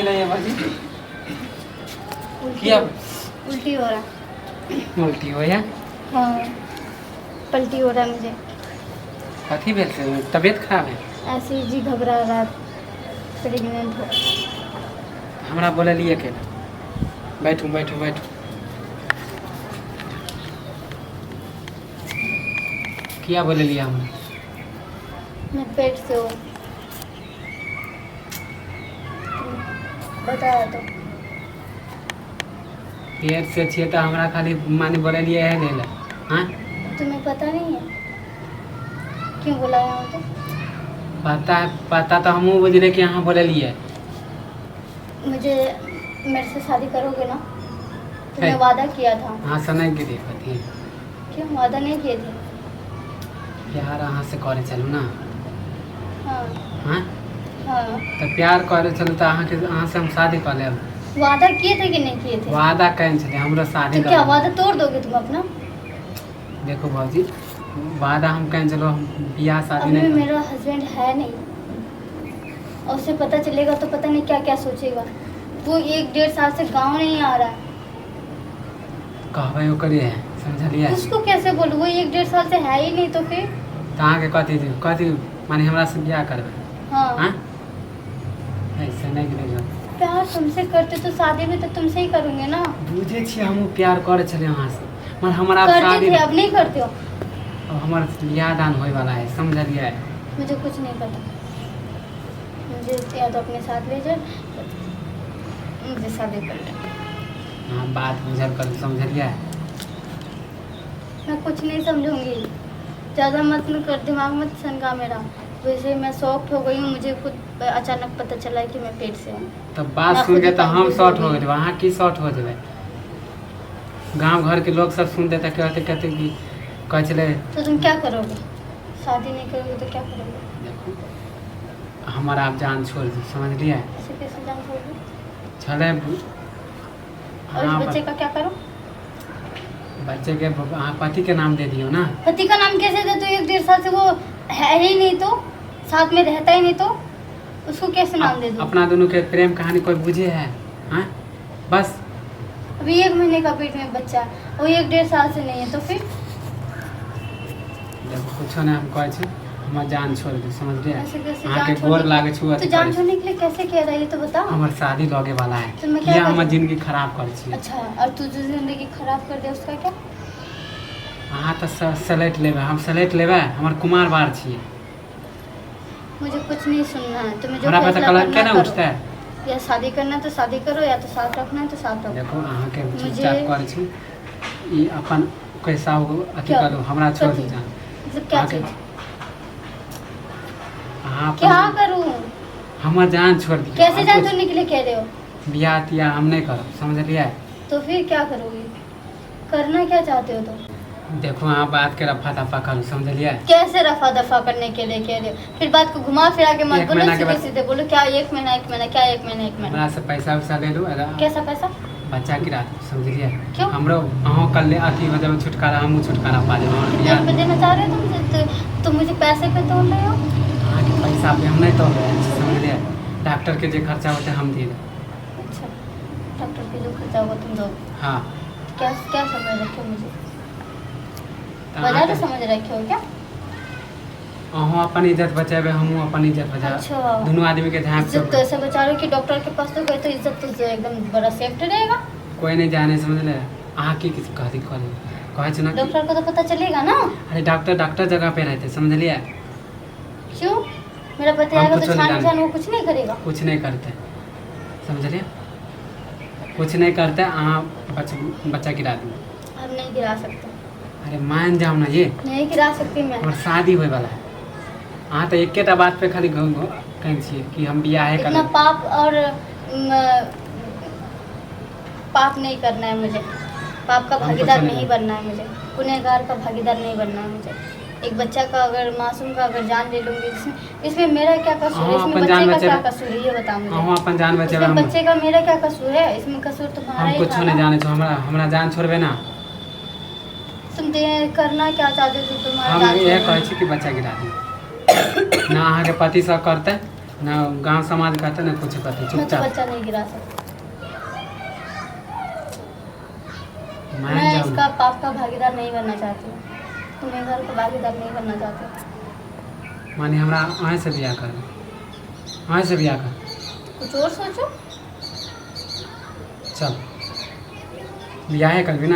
है बाजी क्या उल्टी हो रहा। उल्टी हो या हाँ पलटी हो रहा है मुझे। कथी भेल से तबीयत खराब है? ऐसे ही जी घबरा रहा, प्रेग्नेंट हो। हमरा बोले लिए के बैठू बैठू बैठू। क्या बोले लिया हम? मैं पेट से हूँ। बताया तो पेट से छिए तो हमरा खाली मानी बोले लिए है ले ले। हाँ तुम्हें पता नहीं है क्यों बुलाया हो? तो पता तो हमू बुझले कि यहाँ बोले लिए। मुझे मेरे से शादी करोगे ना? तुमने है। वादा किया था। हाँ समय के देखती है क्यों वादा नहीं किए थे? प्यार अहाँ से करे चलू ना। हाँ हाँ हाँ तो प्यार करे चलू तो अहाँ से हम शादी कर लेब। वादा किए थे कि नहीं किए थे? वादा कहीं चले हमरो शादी तो क्या वादा तोड़ दोगे तुम अपना? देखो भाजी वादा हम कहीं चलो हम बियाह शादी अभी नहीं मेरा हस्बैंड है नहीं और उसे पता चलेगा तो पता नहीं क्या क्या सोचेगा। वो 1-1.5 साल से गांव नहीं आ रहा है। कहबे करे है समझलिए। उसको कैसे बोलूँ? वो 1-1.5 साल से है ही नहीं तो फिर। तो अहाँके कथी माने हमरा से बियाह करबे? हाँ हाँ ऐसे नहीं गिरेगा। प्यार तुमसे करते तो शादी भी तो तुमसे ही करूँगे ना। बुझे छी हम प्यार करे चले अहाँ से मगर हमारा करते शादी थे, अब नहीं करते हो। अब हमार बियाह दान होए वाला है समझलिए। मुझे कुछ नहीं पता। मुझे या तो अपने साथ ले जाए मुझे शादी कर ले। हाँ बात बुझल कर समझलिए। मैं कुछ नहीं समझूंगी। ज़्यादा मत न कर, दिमाग मत सनका मेरा। वैसे मैं शॉक्ट हो गई हूँ। मुझे खुद अचानक पता चला है कि मैं पेट से हूँ। तब बात सुन के तो हम शॉर्ट हो गए। वहाँ की शॉर्ट हो जाए। गांव घर के लोग सब सुन देता कहते कि कह चले। तो तुम क्या करोगे? शादी नहीं करोगे तो क्या करोगे? देखो हमारा आप जान छोड़ दी समझलिए। ऐसे कैसे जान छोड़ोगे? चले और हाँ इस बच्चे का क्या करो? बच्चे के हाँ पति के नाम दे दियो ना। पति का नाम कैसे दे? तो 1-1.5 साल से वो है ही नहीं, तो साथ में रहता ही नहीं, तो उसको कैसे नाम दे दूँ? अपना दोनों के प्रेम कहानी कोई बुझे है? हाँ बस अभी 1 महीने का पेट में बच्चा है और 1-1.5 साल से नहीं है, तो फिर देखो कुछ नहीं हम कहे छी हमार जान छोड़ दी समझलिए। ऐसे कैसे अहाँ के जान गोर छोड़ने लागे छुआ तो जान छोड़ने के लिए कैसे किया था ये तो बता। हमार शादी लगे वाला है। तो मैं क्या ये करूं? हमार जिंदगी खराब कर छी। अच्छा, और तू जो जिंदगी खराब कर दे उसका क्या? अहाँ तो सलेट लेबे हम सलेट लेबे। हमार कुमार बार छिए। मुझे कुछ नहीं सुनना है। तुम्हें जो हमरा पे तो फैसला कलर करना केना करो। उठता है। या शादी करना है तो शादी करो, या तो साथ रखना है तो साथ रखो। देखो अहाँ के मुझे- चुपचाप कर छी ई अपन कैसा हो अथी क्या? करू हमरा छोड़ कथी? दी जान। मतलब क्या आके- चीज? अहाँ क्या अपन करूं? हमार जान छोड़ दी। कैसे जान छोड़ने के लिए कह रहे हो? बियाह तियाह हम नहीं करब समझलिए। तो फिर क्या करोगे? करना क्या चाहते हो तुम? देखो अहाँ बात के रफा दफा करू समझलिए। कैसे रफा दफा करने के लिए कह रहे हो? फिर बात को घुमा फिरा के मत एक बोलो, महीना के सीधे बाद- सीधे बोलो। क्या 1 महीना 1 महीना? क्या 1 महीना 1 महीना? हमरा से पैसा वैसा ले लू कैसा पैसा? बच्चा गिरा समझलिए। क्यों? हमरो अहाँ कल अथी हो जाए छुटकारा हमहूँ छुटकारा पा जाए। हमार कितने बियाह रुपए देना चाह रहे हो तुम मुझे पैसे पे तोड़ रहे हो? अहाँके पैसा पे हम नहीं तोड़ रहे हैं समझलिए। डॉक्टर के जो खर्चा होते हम दे दें। अच्छा, डॉक्टर के जो खर्चा होगा तुम दो। हाँ क्या क्या समझ रखे हो मुझे? तो वजह अहाँके- तो समझ रखे हो क्या? अहूँ अपन इज्जत बचाबे हमहूँ अपन इज्जत बचा। अच्छा। दोनों आदमी के ध्यान इज्जत तो ऐसे बचा रहे हो कि डॉक्टर के पास तो गए तो इज्जत तो एकदम बड़ा सेफ्ट रहेगा। कोई नहीं जाने समझले। अहाँ की किसी कहती कहे छ ना कि- डॉक्टर को तो पता चलेगा ना। अरे डॉक्टर जगह पे रहते समझलिए। क्यों? मेरा पति हम आएगा कुछ तो नहीं छान जाने। छान वो कुछ नहीं करेगा। कुछ नहीं करते समझलिए। कुछ नहीं करते अहाँ बच्चा गिरा दी। अब नहीं गिरा सकते। अरे मान जाओ ना ये नहीं गिरा सकती मैं। और शादी होए वाला है। अहाँ तो एकेटा बात पे खाली कहै छियै कि हम बियाहे इतना कर। पाप और पाप नहीं करना है मुझे। पाप का हमको भागीदार चलेगा। नहीं बनना है मुझे। गुनहगार का भागीदार नहीं बनना है मुझे। एक बच्चा का अगर मासूम का अगर जान ले लूंगी इसमें मेरा क्या कसूर है? हाँ, इसमें अपन बच्चे जान का बचे- क्या कसूर है ये बता मुझे। अहूँ अपन जान बचेबे। इसमें हम बच्चे का मेरा क्या कसूर है? इसमें कसूर तुम्हारा हम ही कुछ था नहीं ना। जाने छो। हमरा जान छोड़बे ना। तुम करना क्या चाहते थे? तुम्हारा हम जान ये छोड़ना। कहै छी कि बच्चा गिरा दी ना। अहाँके पति सब करते ना गांव समाज कहते ना कुछ कहते मैं तो चुपचाप बच्चा नहीं गिरा सकती। मान मैं जाओ इसका पाप का भागीदार नहीं बनना चाहती हूँ। तुम्हें घर का भागीदार नहीं बनना चाहती। माने हमरा अहें से बियाह कर अहें से बियाह कर कुछ और सोचो। चल बियाहे करबी ना